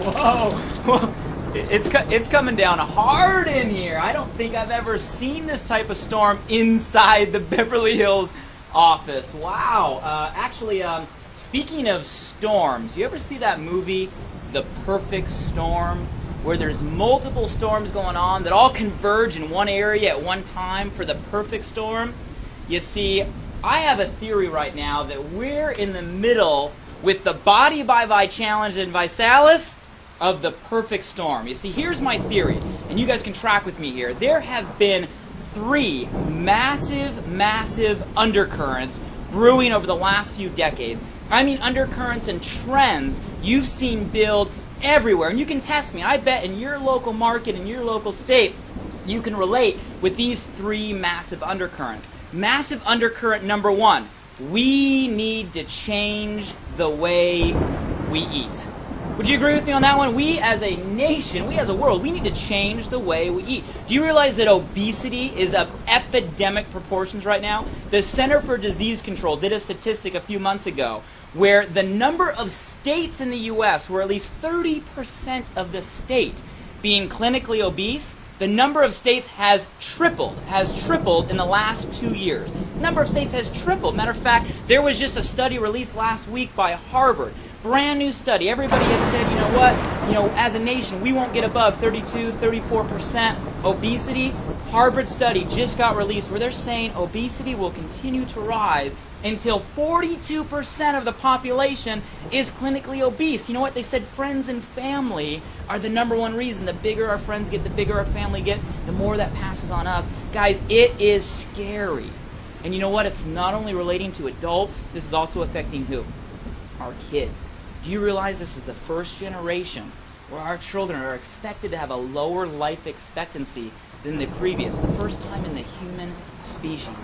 Whoa. Whoa. It's coming down hard in here. I don't think I've ever seen this type of storm inside the Beverly Hills office. Wow. Actually, speaking of storms, you ever see that movie, The Perfect Storm, where there's multiple storms going on that all converge in one area at one time for the perfect storm? You see, I have a theory right now that we're in the middle with the Body by Vi Challenge and ViSalus of the perfect storm. You see, here's my theory, and you guys can track with me here. There have been 3 massive undercurrents brewing over the last few decades. I mean undercurrents and trends you've seen build everywhere. And you can test me. I bet in your local market, in your local state, you can relate with these 3 massive undercurrents. Massive undercurrent number 1. We need to change the way we eat. Would you agree with me on that one? We as a nation, we as a world, we need to change the way we eat. Do you realize that obesity is of epidemic proportions right now? The Center for Disease Control did a statistic a few months ago where the number of states in the U.S. where at least 30% of the state being clinically obese, the number of states has tripled in the last 2 years. The number of states has tripled. Matter of fact, there was just a study released last week by Harvard. Brand new study. Everybody had said, you know what, as a nation, we won't get above 32, 34% obesity. Harvard study just got released where they're saying obesity will continue to rise until 42% of the population is clinically obese. You know what? They said friends and family are the number 1 reason. The bigger our friends get, the bigger our family get, the more that passes on us. Guys, it is scary. And you know what? It's not only relating to adults, this is also affecting who? Our kids. Do you realize this is the first generation where our children are expected to have a lower life expectancy than the previous? The first time in the human species.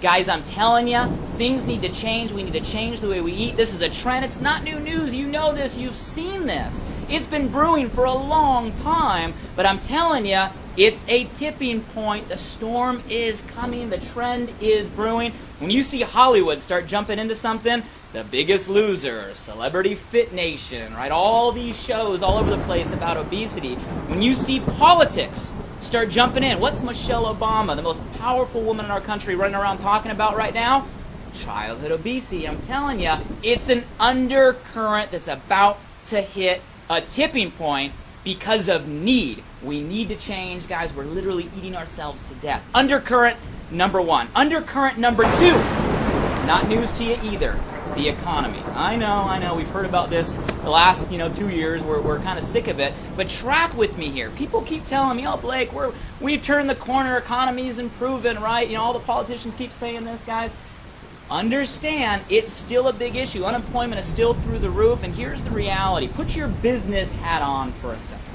Guys, I'm telling you, things need to change. We need to change the way we eat. This is a trend. It's not new news. You know this. You've seen this. It's been brewing for a long time. But I'm telling you, it's a tipping point. The storm is coming. The trend is brewing. When you see Hollywood start jumping into something, The Biggest Loser, Celebrity Fit Nation, right? All these shows all over the place about obesity. When you see politics start jumping in, what's Michelle Obama, the most powerful woman in our country, running around talking about right now? Childhood obesity. I'm telling you, it's an undercurrent that's about to hit a tipping point because of need. We need to change, guys. We're literally eating ourselves to death. Undercurrent number 1. Undercurrent number 2. Not news to you either. The economy. I know. We've heard about this the last, 2 years. We're kind of sick of it. But track with me here. People keep telling me, oh, Blake, we've turned the corner. Economy's improving, right? All the politicians keep saying this, guys. Understand, it's still a big issue. Unemployment is still through the roof. And here's the reality. Put your business hat on for a second.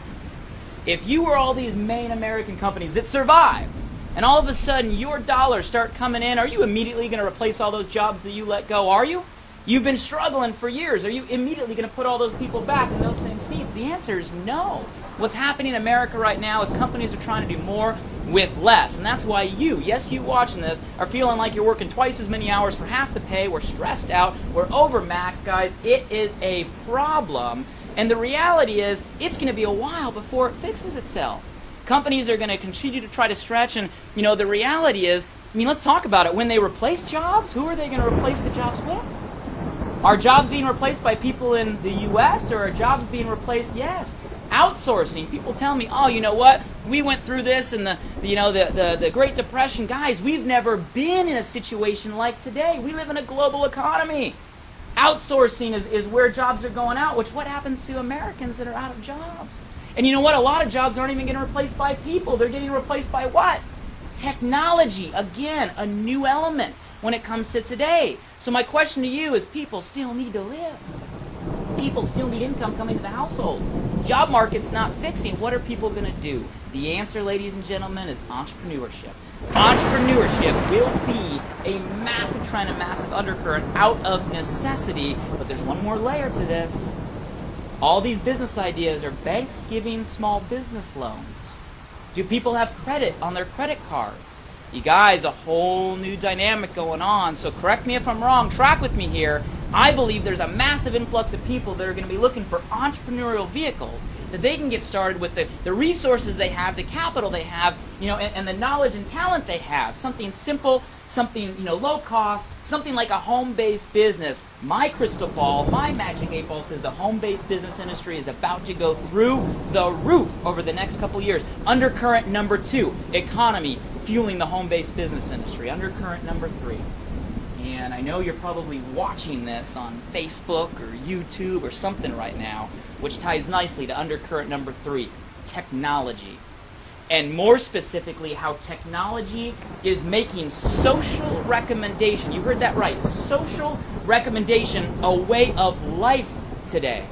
If you were all these main American companies that survive, and all of a sudden your dollars start coming in, are you immediately going to replace all those jobs that you let go? Are you? You've been struggling for years. Are you immediately going to put all those people back in those same seats? The answer is no. What's happening in America right now is companies are trying to do more with less. And that's why you watching this, are feeling like you're working twice as many hours for half the pay. We're stressed out. We're overmaxed, guys. It is a problem. And the reality is, it's going to be a while before it fixes itself. Companies are going to continue to try to stretch. And, the reality is, let's talk about it. When they replace jobs, who are they going to replace the jobs with? Are jobs being replaced by people in the U.S. or are jobs being replaced? Yes. Outsourcing. People tell me, oh, you know what? We went through this in the Great Depression. Guys, we've never been in a situation like today. We live in a global economy. Outsourcing is where jobs are going out, which what happens to Americans that are out of jobs? And you know what? A lot of jobs aren't even getting replaced by people. They're getting replaced by what? Technology. Again, a new element when it comes to today. So my question to you is, people still need to live. People still need income coming to the household. Job market's not fixing. What are people going to do? The answer, ladies and gentlemen, is entrepreneurship. Entrepreneurship will be a massive trend, a massive undercurrent out of necessity. But there's one more layer to this. All these business ideas are banks giving small business loans. Do people have credit on their credit cards? You guys, a whole new dynamic going on. So correct me if I'm wrong. Track with me here. I believe there's a massive influx of people that are going to be looking for entrepreneurial vehicles that they can get started with the resources they have, the capital they have, and the knowledge and talent they have. Something simple, something low cost, something like a home-based business. My crystal ball, my magic 8 ball says the home-based business industry is about to go through the roof over the next couple years. Undercurrent number 2, economy fueling the home-based business industry. Undercurrent number 3. And I know you're probably watching this on Facebook or YouTube or something right now, which ties nicely to undercurrent number 3, technology. And more specifically, how technology is making social recommendation, you heard that right, social recommendation a way of life today.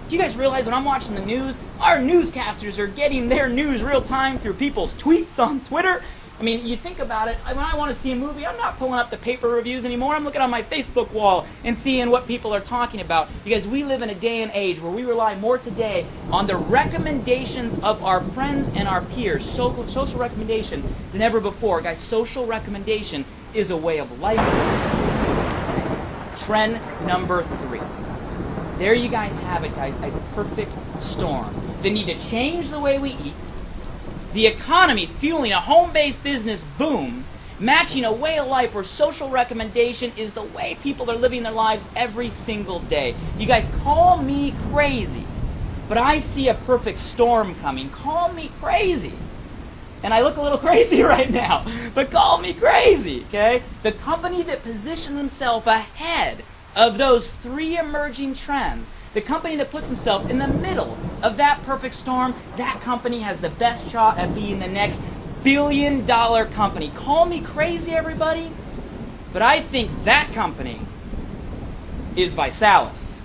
Do you guys realize when I'm watching the news, our newscasters are getting their news real time through people's tweets on Twitter? I mean, you think about it, when I want to see a movie, I'm not pulling up the paper reviews anymore. I'm looking on my Facebook wall and seeing what people are talking about. Because we live in a day and age where we rely more today on the recommendations of our friends and our peers, social recommendation, than ever before. Guys, social recommendation is a way of life. Trend number 3. There you guys have it, guys, a perfect storm. The need to change the way we eat, the economy fueling a home-based business boom, matching a way of life where social recommendation is the way people are living their lives every single day. You guys call me crazy, but I see a perfect storm coming. Call me crazy. And I look a little crazy right now, but call me crazy, okay? The company that positioned themselves ahead of those 3 emerging trends, the company that puts himself in the middle of that perfect storm, that company has the best shot at being the next billion-dollar company. Call me crazy, everybody, but I think that company is ViSalus.